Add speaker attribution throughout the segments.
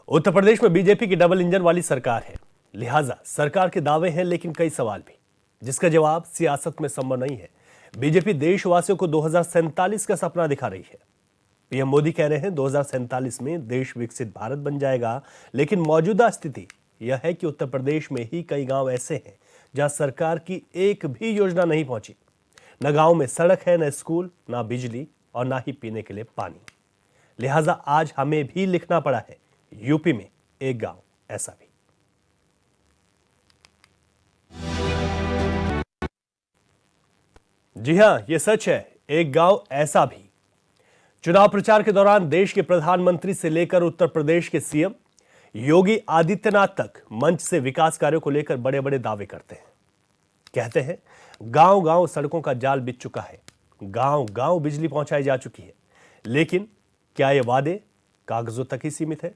Speaker 1: उत्तर प्रदेश में बीजेपी की double engine वाली सरकार है, लिहाजा सरकार के दावे हैं लेकिन कई सवाल भी, जिसका जवाब सियासत में संभव नहीं है। बीजेपी देशवासियों को 2047 का सपना दिखा रही है। पीएम मोदी कह रहे हैं 2047 में देश विकसित भारत बन जाएगा, लेकिन मौजूदा स्थिति यह है कि उत्तर प्रदेश में ही कई गांव ऐसे हैं जहां सरकार की एक भी योजना नहीं पहुंची। न गांव में सड़क है, न स्कूल, न बिजली और न ही पीने के लिए पानी। लिहाजा आज हमें भी लिखना पड़ा है यूपी में एक गांव ऐसा भी। जी हां, यह सच है, एक गांव ऐसा भी। चुनाव प्रचार के दौरान देश के प्रधानमंत्री से लेकर उत्तर प्रदेश के सीएम योगी आदित्यनाथ तक मंच से विकास कार्यों को लेकर बड़े बड़े दावे करते हैं। कहते हैं गांव गांव सड़कों का जाल बिछ चुका है, गांव गांव बिजली पहुंचाई जा चुकी है। लेकिन क्या ये वादे कागजों तक ही सीमित है?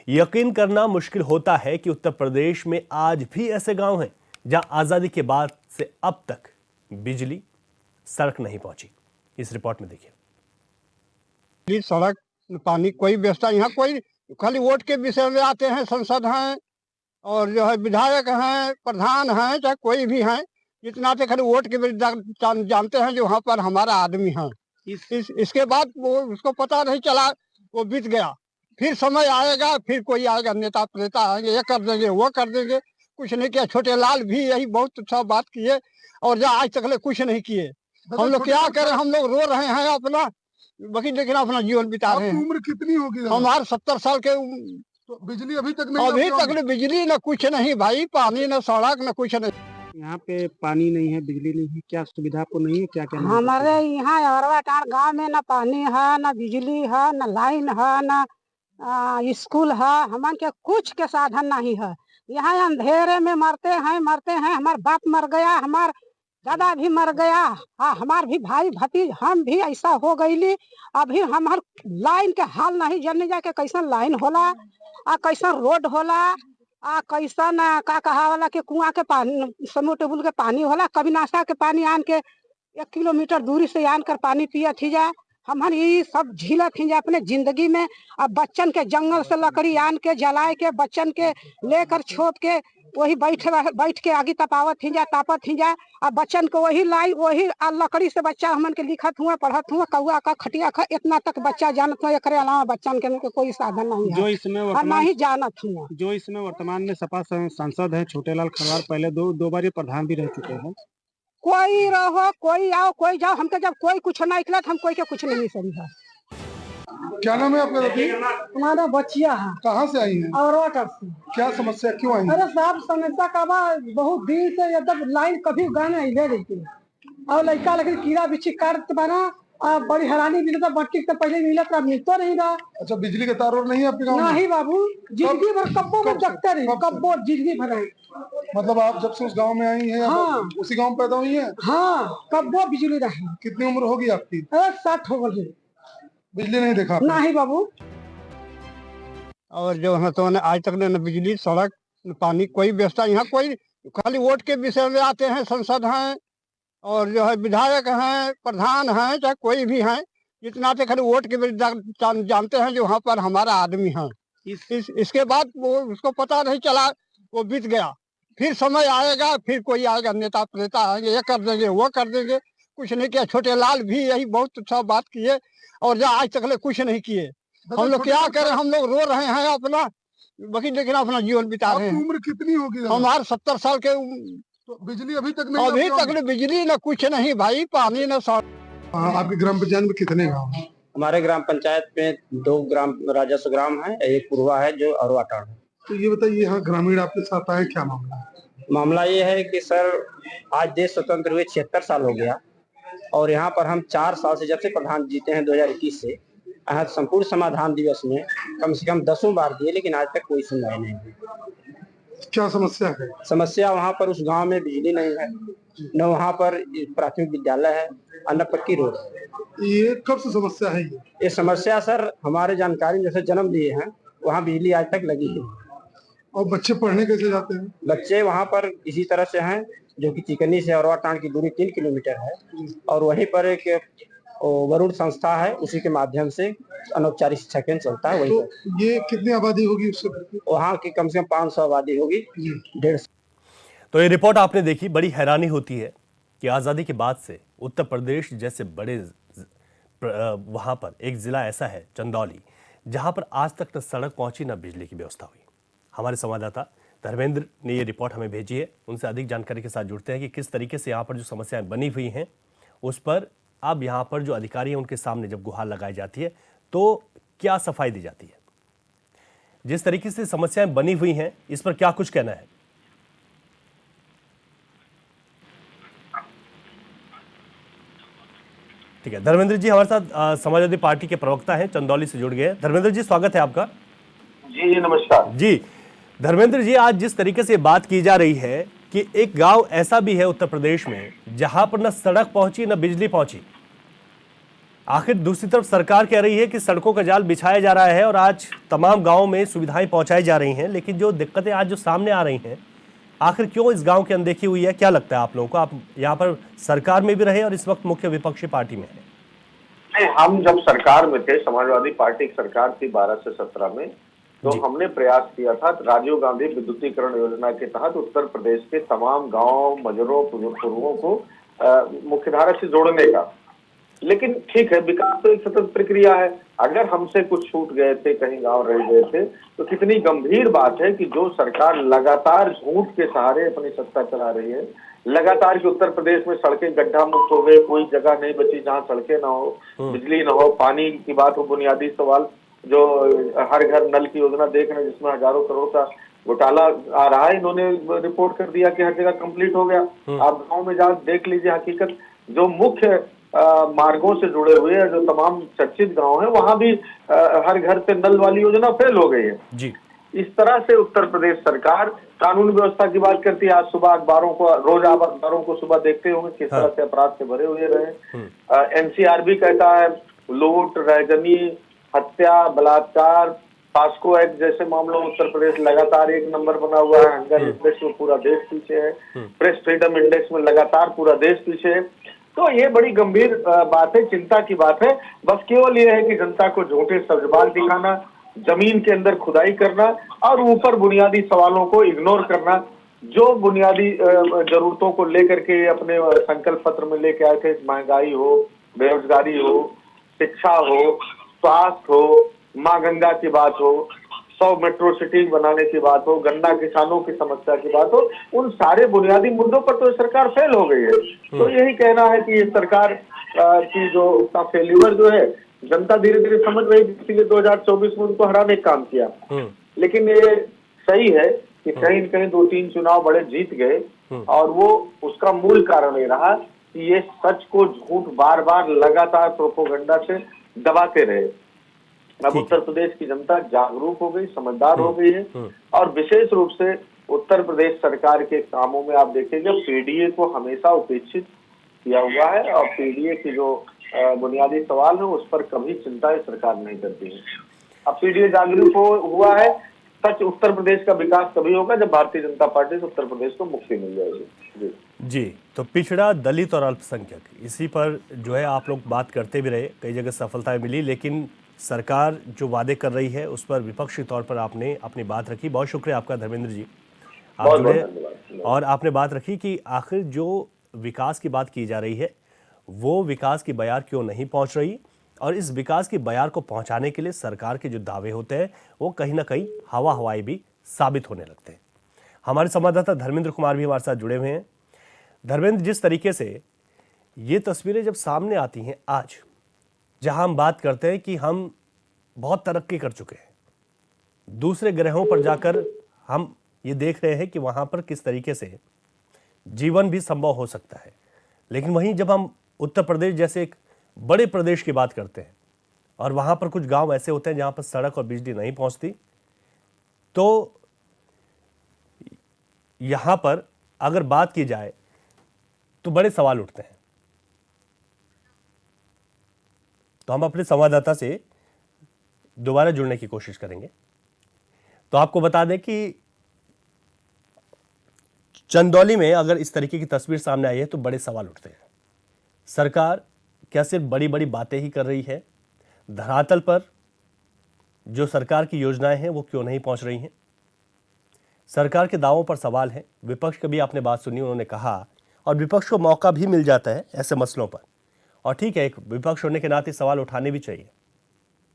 Speaker 1: यकीन करना मुश्किल होता है कि उत्तर प्रदेश में आज भी ऐसे गांव हैं जहां आजादी के बाद से अब तक बिजली, सड़क नहीं पहुंची। इस रिपोर्ट में देखिए।
Speaker 2: सड़क, पानी, कोई व्यवस्था यहाँ कोई, खाली वोट के विषय में आते हैं, संसद हैं और जो है विधायक हैं, प्रधान हैं, चाहे कोई भी हैं, जितना तो खाली वोट के जानते हैं जो वहाँ पर हमारा आदमी है। इसके बाद वो उसको पता नहीं चला, वो बीत गया। फिर समय आएगा, फिर कोई आएगा, नेता प्रेता आएंगे, ये कर देंगे, वो कर देंगे। कुछ नहीं किया। छोटे लाल भी यही बहुत अच्छा बात किए और जो आज तक कुछ नहीं किए। हम लोग क्या करें, हम लोग रो रहे हैं अपना, बाकी लेकिन अपना जीवन बिता रहे हैं।
Speaker 3: उम्र कितनी होगी?
Speaker 2: हमारे 70 साल के।
Speaker 3: तो बिजली अभी तक नहीं?
Speaker 2: अभी तक बिजली न कुछ नहीं भाई, पानी न सड़क न कुछ नहीं।
Speaker 4: यहाँ पे पानी नहीं है, बिजली नहीं है, क्या सुविधा आपको नहीं है? क्या क्या
Speaker 5: हमारे यहाँ अरवाटांड़ गांव में न पानी है, न बिजली है, न लाइन है, न स्कूल है। हमारे के कुछ के साधन नहीं है। यहाँ अंधेरे में मरते हैं। हमार बाप मर गया, हमार दादा भी मर गया, हमार भी भाई भतीज हम भी ऐसा हो गईली। अभी हमार लाइन के हाल नहीं जानने जाके कैसन लाइन होला, कैसन रोड होला, कैसन का कहा वाला के कुआं के पानी, समोटेबुल के पानी होला। कभी नाशा के पानी आन के 1 किलोमीटर दूरी से आन कर पानी पिया थी जा। हम ये सब झीला थी जा अपने जिंदगी में। अब बच्चन के जंगल से लकड़ी आन के जलाए के, बच्चन के लेकर छोप के वही बैठ के आगे तपावत थी जा, तापत थी जा। अब बच्चन को वही लाई, वही लकड़ी से बच्चा हमन के लिखत हुआ, पढ़त हुआ, कौआ का खटिया का इतना तक बच्चा जानत हुआ। एक अलावा बच्चन के कोई साधन नहीं है,
Speaker 4: जो इसमें
Speaker 5: नहीं जानत हुआ।
Speaker 4: जो इसमें वर्तमान में सपा सांसद है छोटेलाल खरवार, पहले दो बार ये प्रधान भी रह चुके हैं।
Speaker 5: कोई रहो, कोई आओ, कोई जाओ, हमके जब कोई कुछ नहीं निकला हम कोई के कुछ नहीं समझा।
Speaker 3: क्या नाम है आपका?
Speaker 5: हमारा बच्चिया है।
Speaker 3: कहाँ से आई हैं?
Speaker 5: और
Speaker 3: क्या समस्या, क्यों आई?
Speaker 5: अरे साहब, समस्या का बहुत दिन से एकदम लाइन कभी गाने अले रही और लड़का लेकिन कीड़ा बिच्छी काट बना। बड़ी हैरानी मिलता, बट्टी तो पहले मिलत, अब मिलता नहीं रहा।
Speaker 3: अच्छा, बिजली के तार और नहीं है आपके गाँव में?
Speaker 5: नहीं बाबू, जिंदगी भर कब्बो में जगते रही, कब्बो जिंदगी भर।
Speaker 3: मतलब आप जब से उस गांव में आई हैं?
Speaker 5: हाँ।
Speaker 3: उसी गांव में पैदा हुई हैं?
Speaker 5: हाँ, कब्बो बिजली रही।
Speaker 3: कितनी उम्र होगी आपकी?
Speaker 5: 60 हो गई।
Speaker 3: बिजली नहीं देखा आपने?
Speaker 5: नहीं बाबू।
Speaker 2: और जो है तो आज तक न बिजली, सड़क, न पानी, कोई व्यवस्था यहाँ कोई, खाली वोट के विषय में आते हैं, संसद हैं और जो है विधायक हैं, प्रधान हैं, चाहे कोई भी हैं, जितना तो खाली वोट के जानते हैं जो वहाँ पर हमारा आदमी है। इसके बाद वो उसको पता नहीं चला, वो बीत गया। फिर समय आएगा, फिर कोई आएगा, नेता प्रेता आएंगे, ये कर देंगे, वो कर देंगे। कुछ नहीं किया। छोटे लाल भी यही बहुत अच्छा बात किए और जो आज तक कुछ नहीं किए। हम लोग क्या करें, हम लोग रो रहे हैं अपना, बाकी लेकिन अपना जीवन बिता रहे हैं।
Speaker 3: उम्र कितनी होगी?
Speaker 2: हमारे 70 साल के।
Speaker 3: तो बिजली अभी तक नहीं?
Speaker 2: अभी तक बिजली न कुछ नहीं भाई, पानी न सड़क।
Speaker 3: आपके ग्राम पंचायत में कितने गाँव हैं?
Speaker 4: हमारे ग्राम पंचायत में 2 ग्राम राजस्व ग्राम है, एक पूर्वा है जो अरवाटांड़ है।
Speaker 3: तो ये बताइए, यहाँ ग्रामीण आपके साथ आए, क्या मामला है?
Speaker 4: मामला ये है कि सर, आज देश स्वतंत्र हुए 76 साल हो गया और यहाँ पर हम 4 साल से, जब से प्रधान जीते हैं 2021 से, यहाँ संपूर्ण समाधान दिवस में कम से कम 10 बार दिए, लेकिन आज तक कोई सुनवाई नहीं हुई।
Speaker 3: क्या समस्या है?
Speaker 4: समस्या वहाँ पर उस गांव में बिजली नहीं है, न वहाँ पर प्राथमिक विद्यालय है, न पक्की रोड है।
Speaker 3: ये कब से समस्या है?
Speaker 4: ये समस्या सर हमारे जानकारी में जैसे जन्म लिए हैं वहाँ बिजली आज तक लगी है।
Speaker 3: और बच्चे पढ़ने कैसे जाते हैं?
Speaker 4: बच्चे वहाँ पर इसी तरह से हैं, जो कि चिकनी से अरवाटांड़ की दूरी 3 किलोमीटर है और वहीं पर एक वरुण संस्था है, उसी के माध्यम से अनौपचारिक शिक्षा केंद्र चलता है। वही
Speaker 3: तो ये कितनी आबादी होगी उससे भर के?
Speaker 4: वहाँ की कम से कम 500 आबादी होगी। 150।
Speaker 1: तो ये रिपोर्ट आपने देखी, बड़ी हैरानी होती है कि आज़ादी के बाद से उत्तर प्रदेश जैसे बड़े वहाँ पर एक ज़िला ऐसा है चंदौली, जहाँ पर आज तक न सड़क पहुँची न बिजली की व्यवस्था हुई। हमारे संवाददाता धर्मेंद्र ने ये रिपोर्ट हमें भेजी है, उनसे अधिक जानकारी के साथ जुड़ते हैं कि किस तरीके से यहाँ पर जो समस्याएं बनी हुई हैं उस पर अब यहाँ पर जो अधिकारी हैं उनके सामने जब गुहार लगाई जाती है तो क्या सफाई दी जाती है, जिस तरीके से समस्याएं बनी हुई हैं इस पर क्या कुछ कहना है। ठीक है, धर्मेंद्र जी हमारे साथ समाजवादी पार्टी के प्रवक्ता हैं, चंदौली से जुड़ गए हैं। धर्मेंद्र जी स्वागत है आपका।
Speaker 6: जी नमस्कार
Speaker 1: जी धर्मेंद्र जी, आज जिस तरीके से बात की जा रही है कि एक गांव ऐसा भी है उत्तर प्रदेश में जहां पर न सड़क पहुंची न बिजली पहुंची, आखिर दूसरी तरफ सरकार कह रही है कि सड़कों का जाल बिछाया जा रहा है और आज तमाम गांवों में सुविधाएं पहुंचाई जा रही हैं, लेकिन जो दिक्कतें आज जो सामने आ रही हैं आखिर क्यों इस गांव की अनदेखी हुई है? क्या लगता है आप लोगों को? आप यहाँ पर सरकार में भी रहे और इस वक्त मुख्य विपक्षी पार्टी में है।
Speaker 6: नहीं, हम जब सरकार में थे, समाजवादी पार्टी की सरकार थी 12 से 17 में, तो हमने प्रयास किया था राजीव गांधी विद्युतीकरण योजना के तहत उत्तर प्रदेश के तमाम गांव मजरों पूर्वों को मुख्यधारा से जोड़ने का। लेकिन ठीक है, विकास तो एक सतत प्रक्रिया है। अगर हमसे कुछ छूट गए थे, कहीं गांव रह गए थे, तो कितनी गंभीर बात है कि जो सरकार लगातार झूठ के सहारे अपनी सत्ता चला रही है, लगातार कि उत्तर प्रदेश में सड़कें गड्ढा मुक्त हो गए, कोई जगह नहीं बची जहां सड़कें ना हो, बिजली ना हो, पानी की बात हो, बुनियादी सवाल जो हर घर नल की योजना देख रहे हैं जिसमें हजारों करोड़ का घोटाला आ रहा है, इन्होंने रिपोर्ट कर दिया कि हर जगह कंप्लीट हो गया। आप गाँव में जाकर देख लीजिए, हकीकत जो मुख्य मार्गों से जुड़े हुए हैं, जो तमाम चर्चित गांव हैं, वहां भी हर घर से नल वाली योजना फेल हो गई है
Speaker 1: जी।
Speaker 6: इस तरह से उत्तर प्रदेश सरकार कानून व्यवस्था की बात करती है। आज सुबह अखबारों को, रोज आप अखबारों को सुबह देखते होंगे किस तरह से अपराध से भरे हुए रहे। एनसीआर भी कहता है लूट, रैजनी, हत्या, बलात्कार, पास्को एक्ट जैसे मामलों में उत्तर प्रदेश लगातार 1 नंबर बना हुआ है। हंगर इंडेक्स में पूरा देश पीछे है, प्रेस फ्रीडम इंडेक्स में लगातार पूरा देश पीछे है। तो ये बड़ी गंभीर बात है, चिंता की बात है। बस केवल ये है कि जनता को झूठे सब्जबाग दिखाना, जमीन के अंदर खुदाई करना और ऊपर बुनियादी सवालों को इग्नोर करना। जो बुनियादी जरूरतों को लेकर के अपने संकल्प पत्र में लेके आए थे, महंगाई हो, बेरोजगारी हो, शिक्षा हो, स्वास्थ्य हो, माँ गंगा की बात हो, 100 मेट्रो सिटी बनाने की बात हो, गन्ना किसानों की समस्या की बात हो, उन सारे बुनियादी मुद्दों पर तो सरकार फेल हो गई है। तो यही कहना है कि ये सरकार की जो उसका फेल्यूर जो है, जनता धीरे धीरे समझ रही, इसलिए 2024 में उनको हराने का काम किया। लेकिन ये सही है कि कहीं न कहीं 2-3 चुनाव बड़े जीत गए और वो उसका मूल कारण ये रहा कि ये सच को झूठ बार बार लगातार प्रोपोगंडा से दबाते रहे। अब उत्तर प्रदेश की जनता जागरूक हो गई, समझदार हो गई है और विशेष रूप से उत्तर प्रदेश सरकार के कामों में आप देखेंगे पीडीए को हमेशा उपेक्षित किया हुआ है और पीडीए की जो बुनियादी सवाल है उस पर कभी चिंता सरकार नहीं करती है। अब पीडीए जागरूक हुआ है, सच उत्तर प्रदेश का विकास तभी होगा जब भारतीय जनता पार्टी से उत्तर प्रदेश को मुक्ति मिल जाएगी।
Speaker 1: जी, तो पिछड़ा, दलित और अल्पसंख्यक, इसी पर जो है आप लोग बात करते भी रहे, कई जगह सफलताएं मिली, लेकिन सरकार जो वादे कर रही है उस पर विपक्षी तौर पर आपने अपनी बात रखी। बहुत शुक्रिया आपका धर्मेंद्र जी, आप जुड़े और आपने बात रखी कि आखिर जो विकास की बात की जा रही है वो विकास की बयार क्यों नहीं पहुंच रही और इस विकास की बयार को पहुंचाने के लिए सरकार के जो दावे होते हैं वो कहीं ना कहीं हवा हवाई भी साबित होने लगते हैं। हमारे संवाददाता धर्मेंद्र कुमार भी हमारे साथ जुड़े हुए हैं। धर्मेंद्र, जिस तरीके से ये तस्वीरें जब सामने आती हैं आज, जहां हम बात करते हैं कि हम बहुत तरक्की कर चुके हैं, दूसरे ग्रहों पर जाकर हम ये देख रहे हैं कि वहां पर किस तरीके से जीवन भी संभव हो सकता है, लेकिन वहीं जब हम उत्तर प्रदेश जैसे एक बड़े प्रदेश की बात करते हैं और वहां पर कुछ गांव ऐसे होते हैं जहां पर सड़क और बिजली नहीं पहुंचती, तो यहां पर अगर बात की जाए तो बड़े सवाल उठते हैं। तो हम अपने संवाददाता से दोबारा जुड़ने की कोशिश करेंगे। तो आपको बता दें कि चंदौली में अगर इस तरीके की तस्वीर सामने आई है तो बड़े सवाल उठते हैं। सरकार क्या सिर्फ बड़ी बड़ी बातें ही कर रही है? धरातल पर जो सरकार की योजनाएं हैं वो क्यों नहीं पहुंच रही हैं? सरकार के दावों पर सवाल है। विपक्ष की भी आपने बात सुनी, उन्होंने कहा, और विपक्ष को मौका भी मिल जाता है ऐसे मसलों पर, और ठीक है, एक विपक्ष होने के नाते सवाल उठाने भी चाहिए,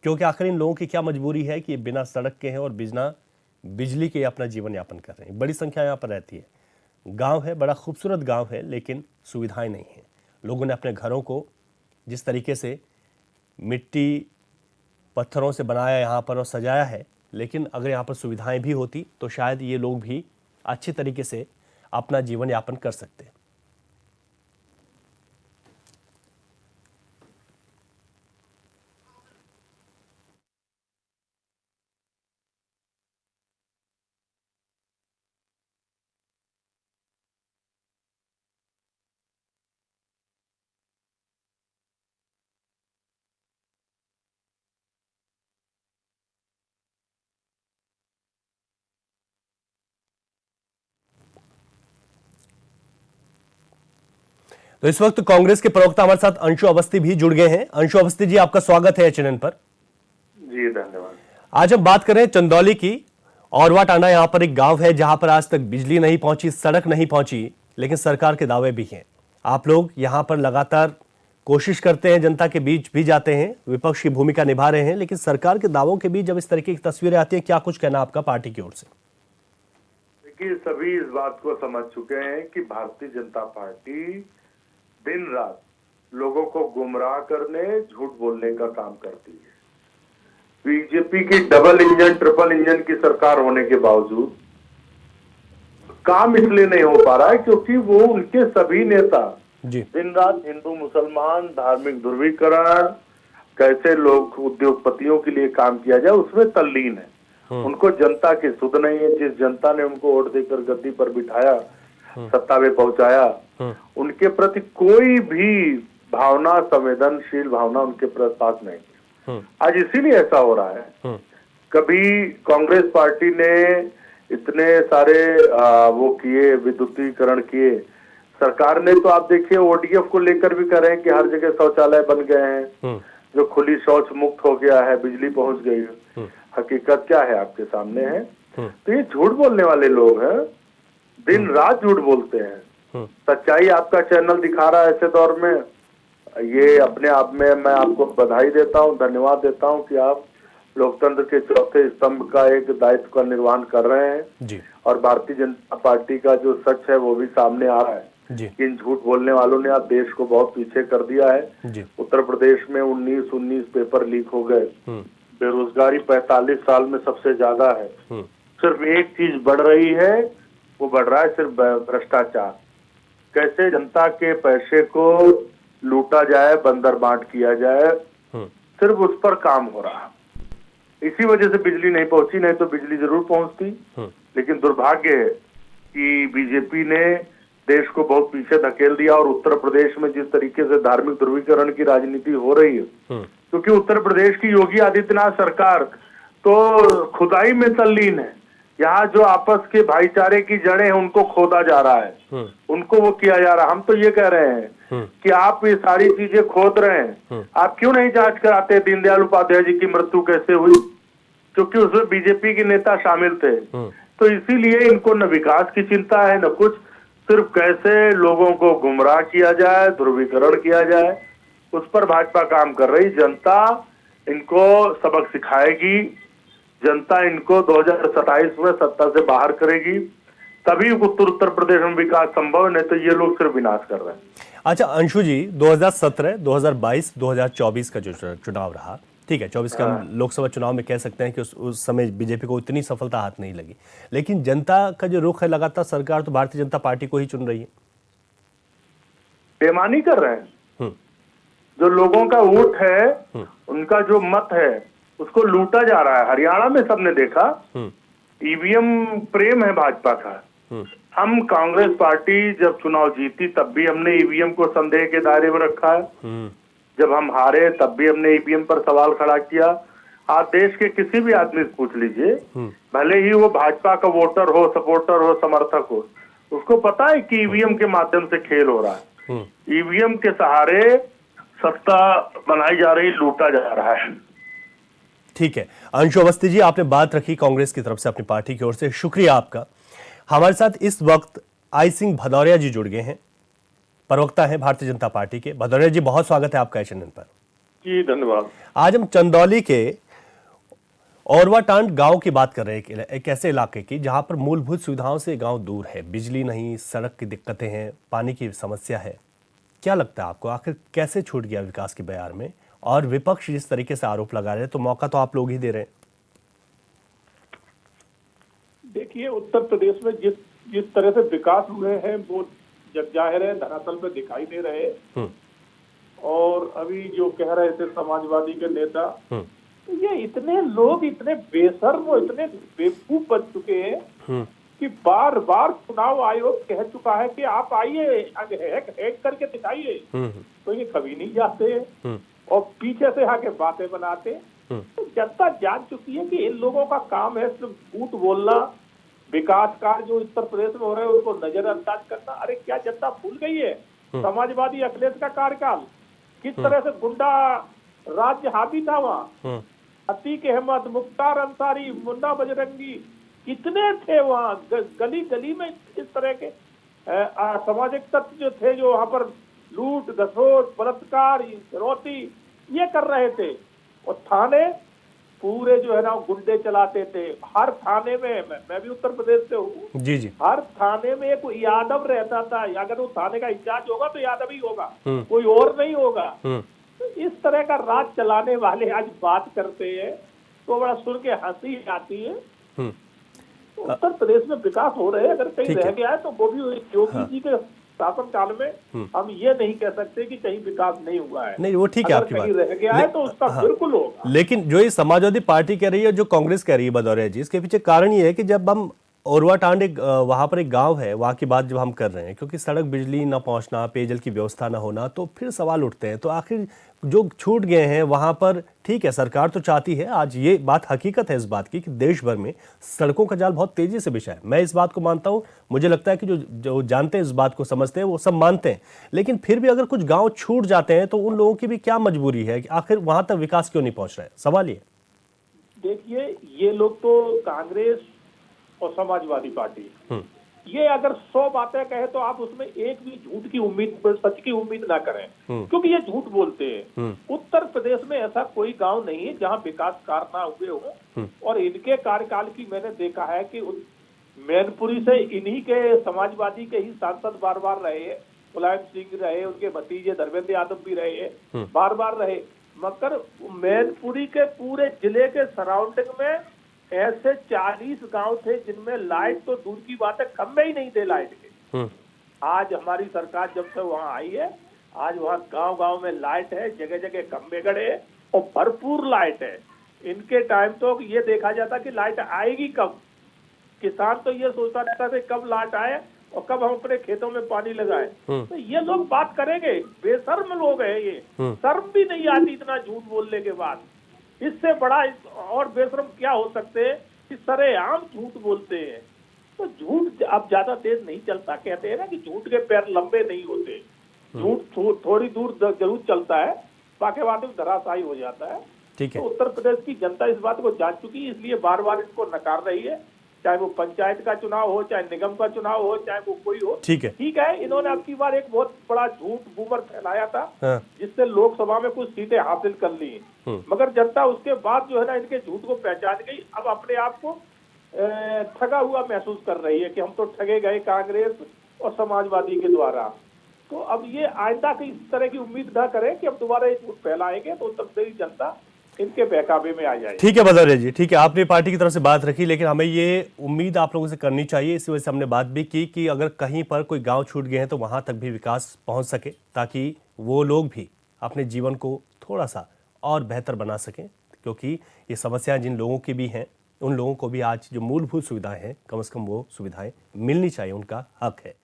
Speaker 1: क्योंकि आखिर इन लोगों की क्या मजबूरी है कि ये बिना सड़क के हैं और बिना बिजली के अपना जीवन यापन कर रहे हैं। बड़ी संख्या यहाँ पर रहती है। गांव है, बड़ा खूबसूरत गांव है, लेकिन सुविधाएं नहीं हैं। लोगों ने अपने घरों को जिस तरीके से मिट्टी पत्थरों से बनाया यहाँ पर और सजाया है, लेकिन अगर यहाँ पर सुविधाएं भी होती तो शायद ये लोग भी अच्छे तरीके से अपना जीवन यापन कर सकते। तो इस वक्त कांग्रेस के प्रवक्ता हमारे साथ अंशु अवस्थी भी जुड़ गए हैं। अंशु अवस्थी जी, आपका स्वागत है चैनल पर।
Speaker 6: जी धन्यवाद।
Speaker 1: आज हम बात कर रहे हैं चंदौली की। औरवा टांडा यहाँ पर एक गांव है जहां पर आज तक बिजली नहीं पहुंची, सड़क नहीं पहुंची, लेकिन सरकार के दावे भी हैं। आप लोग यहाँ पर लगातार कोशिश करते हैं, जनता के बीच भी जाते हैं, विपक्ष की भूमिका निभा रहे हैं, लेकिन सरकार के दावों के बीच जब इस तरीके की तस्वीरें आती हैं, क्या कुछ कहना आपका पार्टी की ओर से?
Speaker 6: देखिए, सभी इस बात को समझ चुके हैं कि भारतीय जनता पार्टी दिन रात लोगों को गुमराह करने, झूठ बोलने का काम करती है। बीजेपी की डबल इंजन, ट्रिपल इंजन की सरकार होने के बावजूद काम इसलिए नहीं हो पा रहा है क्योंकि वो उनके सभी नेता दिन रात हिंदू मुसलमान, धार्मिक ध्रुवीकरण, कैसे लोग उद्योगपतियों के लिए काम किया जाए, उसमें तल्लीन है। उनको जनता की सुध नहीं है। जिस जनता ने उनको वोट देकर गद्दी पर बिठाया, सत्ता में पहुंचाया, उनके प्रति कोई भी भावना, संवेदनशील भावना उनके पास नहीं। आज इसीलिए ऐसा हो रहा है। कभी कांग्रेस पार्टी ने इतने सारे वो किए, विद्युतीकरण किए। सरकार ने तो आप देखिए ओडीएफ को लेकर भी कह रहे हैं कि हर जगह शौचालय बन गए हैं, जो खुली शौच मुक्त हो गया है, बिजली पहुंच गई है। हकीकत क्या है आपके सामने है। तो ये झूठ बोलने वाले लोग हैं, दिन रात झूठ बोलते हैं। सच्चाई आपका चैनल दिखा रहा है ऐसे दौर में। ये अपने आप में मैं आपको बधाई देता हूं, धन्यवाद देता हूं कि आप लोकतंत्र के चौथे स्तंभ का एक दायित्व का निर्वहन कर रहे हैं
Speaker 1: जी।
Speaker 6: और भारतीय जनता पार्टी का जो सच है वो भी सामने आ रहा है
Speaker 1: जी।
Speaker 6: कि इन झूठ बोलने वालों ने आप देश को बहुत पीछे कर दिया है
Speaker 1: जी।
Speaker 6: उत्तर प्रदेश में 19 पेपर लीक हो गए। बेरोजगारी 45 साल में सबसे ज्यादा है। सिर्फ एक चीज बढ़ रही है, वो बढ़ रहा है सिर्फ भ्रष्टाचार। कैसे जनता के पैसे को लूटा जाए, बंदर बांट किया जाए, सिर्फ उस पर काम हो रहा है। इसी वजह से बिजली नहीं पहुंची, नहीं तो बिजली जरूर पहुंचती। लेकिन दुर्भाग्य है कि बीजेपी ने देश को बहुत पीछे धकेल दिया। और उत्तर प्रदेश में जिस तरीके से धार्मिक ध्रुवीकरण की राजनीति हो रही है, क्योंकि उत्तर प्रदेश की योगी आदित्यनाथ सरकार तो खुदाई में तल्लीन है। यहाँ जो आपस के भाईचारे की जड़ें हैं उनको खोदा जा रहा है, उनको वो किया जा रहा है। हम तो ये कह रहे हैं कि आप ये सारी चीजें खोद रहे हैं, आप क्यों नहीं जांच कराते दीनदयाल उपाध्याय जी की मृत्यु कैसे हुई, क्योंकि उसमें बीजेपी के नेता शामिल थे। तो इसीलिए इनको न विकास की चिंता है न कुछ, सिर्फ कैसे लोगों को गुमराह किया जाए, ध्रुवीकरण किया जाए, उस पर भाजपा काम कर रही। जनता इनको सबक सिखाएगी, जनता इनको 2027 में सत्ता से बाहर करेगी, तभी उत्तर प्रदेश में विकास संभव है, नहीं तो ये लोग सिर्फ विनाश कर रहे हैं।
Speaker 1: अच्छा अंशु जी, 2017, 2022, 2024 का जो चुनाव रहा, ठीक है, 24 का हम लोकसभा चुनाव में कह सकते हैं कि उस समय बीजेपी को इतनी सफलता हाथ नहीं लगी, लेकिन जनता का जो रुख है, लगातार सरकार तो भारतीय जनता पार्टी को ही चुन रही है।
Speaker 6: बेईमानी कर रहे हैं। जो लोगों का वोट है, उनका जो मत है, उसको लूटा जा रहा है। हरियाणा में सबने देखा, ईवीएम प्रेम है भाजपा का। हम कांग्रेस पार्टी जब चुनाव जीती तब भी हमने ईवीएम को संदेह के दायरे में रखा है। जब हम हारे तब भी हमने ईवीएम पर सवाल खड़ा किया। आप देश के किसी भी आदमी से पूछ लीजिए, भले ही वो भाजपा का वोटर हो, सपोर्टर हो, समर्थक हो, उसको पता है कि ईवीएम के माध्यम से खेल हो रहा है। ईवीएम के सहारे सत्ता बनाई जा रही, लूटा जा रहा है।
Speaker 1: ठीक है, अंशु अवस्थी जी, आपने बात रखी कांग्रेस की तरफ से अपनी पार्टी की ओर से, शुक्रिया आपका। हमारे साथ इस वक्त आई सिंह भदौरिया जी जुड़ गए हैं, प्रवक्ता हैं भारतीय जनता पार्टी के। भदौरिया जी, बहुत स्वागत है आपका चैनल पर।
Speaker 6: जी धन्यवाद।
Speaker 1: आज हम चंदौली के औरवाटांड गांव की बात कर रहे हैं, एक ऐसे इलाके की जहां पर मूलभूत सुविधाओं से गांव दूर है, बिजली नहीं, सड़क की दिक्कतें हैं, पानी की समस्या है। क्या लगता है आपको, आखिर कैसे छूट गया विकास की बयार में? और विपक्ष जिस तरीके से आरोप लगा रहे हैं, तो मौका तो आप लोग ही दे रहे हैं।
Speaker 7: देखिए, उत्तर प्रदेश में जिस तरह से विकास हुए हैं वो जग जाहिर है, धरातल पे दिखाई दे रहे हैं। और अभी जो कह रहे थे समाजवादी के नेता, तो ये इतने लोग इतने बेशर्म और इतने बेवकूफ बन चुके हैं कि बार बार चुनाव आयोग कह चुका है कि आप आइए, हैक करके दिखाइए, तो ये कभी नहीं जाते हैं और पीछे से आके बातें बनाते। तो जनता जान चुकी है कि इन लोगों का काम है सिर्फ झूठ बोलना, विकास कार्य जो उत्तर प्रदेश में हो रहे हैं उनको नजरअंदाज करना। अरे क्या जनता भूल गई है समाजवादी अखिलेश का कार्यकाल, किस तरह से गुंडा राज्य हावी था वहाँ। अतीक अहमद, मुख्तार अंसारी, मुन्ना बजरंगी कितने थे वहाँ, गली गली में इस तरह के सामाजिक तत्व जो थे, जो वहाँ पर लूट घसोट बलात्कार रोटी ये कर रहे थे। और थाने पूरे जो है ना गुंडे चलाते थे। हर थाने में, मैं भी उत्तर प्रदेश से हूँ
Speaker 1: जी जी,
Speaker 7: हर थाने में एक यादव रहता था, अगर वो थाने का इंचार्ज होगा तो यादव ही होगा, कोई और नहीं होगा। तो इस तरह का राज चलाने वाले आज बात करते हैं तो बड़ा सुन के हंसी आती है। तो उत्तर प्रदेश में विकास हो रहे हैं, अगर कहीं रह गया है तो वो भी योगी जी के शासन काल में। हम ये नहीं कह सकते कि कहीं विकास नहीं हुआ है।
Speaker 1: नहीं, वो ठीक है आपकी बात,
Speaker 7: रह गया है तो उसका बिल्कुल होगा।
Speaker 1: लेकिन जो ये समाजवादी पार्टी कह रही है, जो कांग्रेस कह रही है भदौरिया जी, इसके पीछे कारण ये है कि जब हम औरवाटांड वहाँ पर एक गांव है, वहाँ की बात जब हम कर रहे हैं, क्योंकि सड़क बिजली ना पहुँचना, पेयजल की व्यवस्था ना होना, तो फिर सवाल उठते हैं। तो आखिर जो छूट गए हैं वहाँ पर, ठीक है सरकार तो चाहती है, आज ये बात हकीकत है इस बात की कि देश भर में सड़कों का जाल बहुत तेजी से बिछा है। मैं इस बात को मानता हूँ, मुझे लगता है कि जो जानते हैं इस बात को, समझते हैं, वो सब मानते हैं। लेकिन फिर भी अगर कुछ गाँव छूट जाते हैं तो उन लोगों की भी क्या मजबूरी है कि आखिर वहाँ तक विकास क्यों नहीं पहुँच रहा है? सवाल ये।
Speaker 7: देखिए, ये लोग तो कांग्रेस और समाजवादी पार्टी, ये अगर 100 बातें कहे तो आप उसमें एक भी झूठ की उम्मीद, सच की उम्मीद ना करें, क्योंकि ये झूठ बोलते हैं। उत्तर प्रदेश में ऐसा कोई गांव नहीं है जहां विकास कार्य ना हुए हो। और इनके कार्यकाल की मैंने देखा है कि मैनपुरी से इन्हीं के समाजवादी के ही सांसद बार बार रहे हैं, मुलायम सिंह रहे, उनके भतीजे धर्मेंद्र यादव भी रहे हैं, बार बार रहे। मगर मैनपुरी के पूरे जिले के सराउंडिंग में ऐसे 40 गांव थे जिनमें लाइट तो दूर की बात है, खंभे ही नहीं थे लाइट के। आज हमारी सरकार जब से वहां आई है, आज वहां गांव गांव में लाइट है, जगह जगह खंभे गड़े हैं और भरपूर लाइट है। इनके टाइम तो ये देखा जाता कि लाइट आएगी कब। किसान तो ये सोचता रहता था कब लाइट आए और कब हम अपने खेतों में पानी लगाए। तो ये लोग बात करेंगे, बेशर्म लोग हैं ये, शर्म भी नहीं आती इतना झूठ बोलने के बाद। इससे बड़ा और बेशर्म क्या हो सकते हैं कि सरेआम झूठ बोलते हैं। तो झूठ अब ज्यादा तेज नहीं चलता, कहते हैं ना कि झूठ के पैर लंबे नहीं होते। झूठ थोड़ी दूर जरूर चलता है, बाकी बाद में धराशायी हो जाता है। तो उत्तर प्रदेश की जनता इस बात को जान चुकी है, इसलिए बार बार इसको नकार रही है। चाहे वो पंचायत का चुनाव हो, चाहे निगम का चुनाव हो, चाहे वो कोई हो। ठीक है, इन्होंने अब की बार एक बहुत बड़ा झूठ बूमर फैलाया था, जिससे लोकसभा में कुछ सीटें हासिल कर ली। मगर जनता उसके बाद जो है ना इनके झूठ को पहचान गई, अब अपने आप को ठगा हुआ महसूस कर रही है कि हम तो ठगे गए कांग्रेस और समाजवादी के द्वारा। तो अब ये आइंदा की इस तरह की उम्मीद न करें कि अब दोबारा ये झूठ फैलाएंगे तो उत्तर प्रदेश जनता इनके बहकावे में आ जाए।
Speaker 1: ठीक है भदौरिया जी, ठीक है, आपने पार्टी की तरफ से बात रखी, लेकिन हमें ये उम्मीद आप लोगों से करनी चाहिए, इसी वजह से हमने बात भी की कि अगर कहीं पर कोई गांव छूट गए हैं तो वहां तक भी विकास पहुंच सके, ताकि वो लोग भी अपने जीवन को थोड़ा सा और बेहतर बना सकें। क्योंकि ये समस्याएं जिन लोगों की भी हैं, उन लोगों को भी आज जो मूलभूत सुविधाएं हैं, कम से कम वो सुविधाएं मिलनी चाहिए, उनका हक है।